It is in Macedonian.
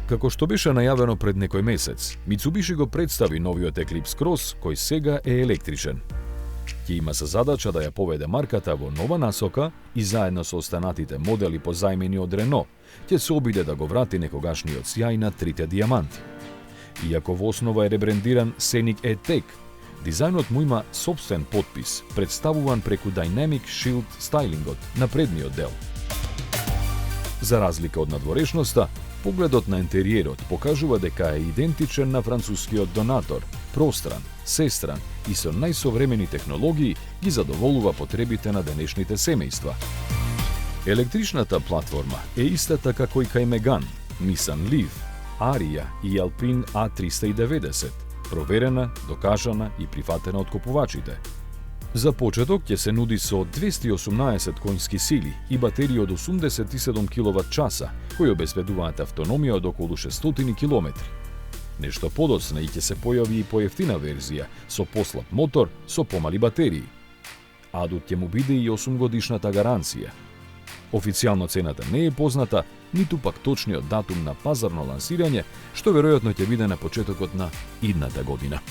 Како што беше најавено пред некој месец, Mitsubishi го представи новиот Eclipse Cross, кој сега е електричен. Ќе има за задача да ја поведе марката во нова насока и заедно со останатите модели позајмени од Renault, ќе се обиде да го врати некогашниот сјај на трите дијаманти. Иако во основа е ребрендиран Scenic E-Tech, дизајнот му има сопствен потпис, представуван преку Dynamic Shield стајлингот на предниот дел. За разлика од надворешноста, погледот на интериерот покажува дека е идентичен на францускиот Донатор, простран, сестран и со најсовремени технологии ги задоволува потребите на денешните семејства. Електричната платформа е истата како и кај Megane, Nissan Leaf, Ariya и Alpine A390, проверена, докажана и прифатена од купувачите. За почеток ќе се нуди со 218 конски сили и батерија од 87 киловат-часа, кои обезбедуваат автономија од околу 600 километри. Нешто подоцна и ќе се појави и поевтина верзија со послаб мотор со помали батерии. Адут ќе му биде и 8-годишната гаранција. Официјално цената не е позната, ниту пак точниот датум на пазарно лансирање, што веројатно ќе биде на почетокот на идната година.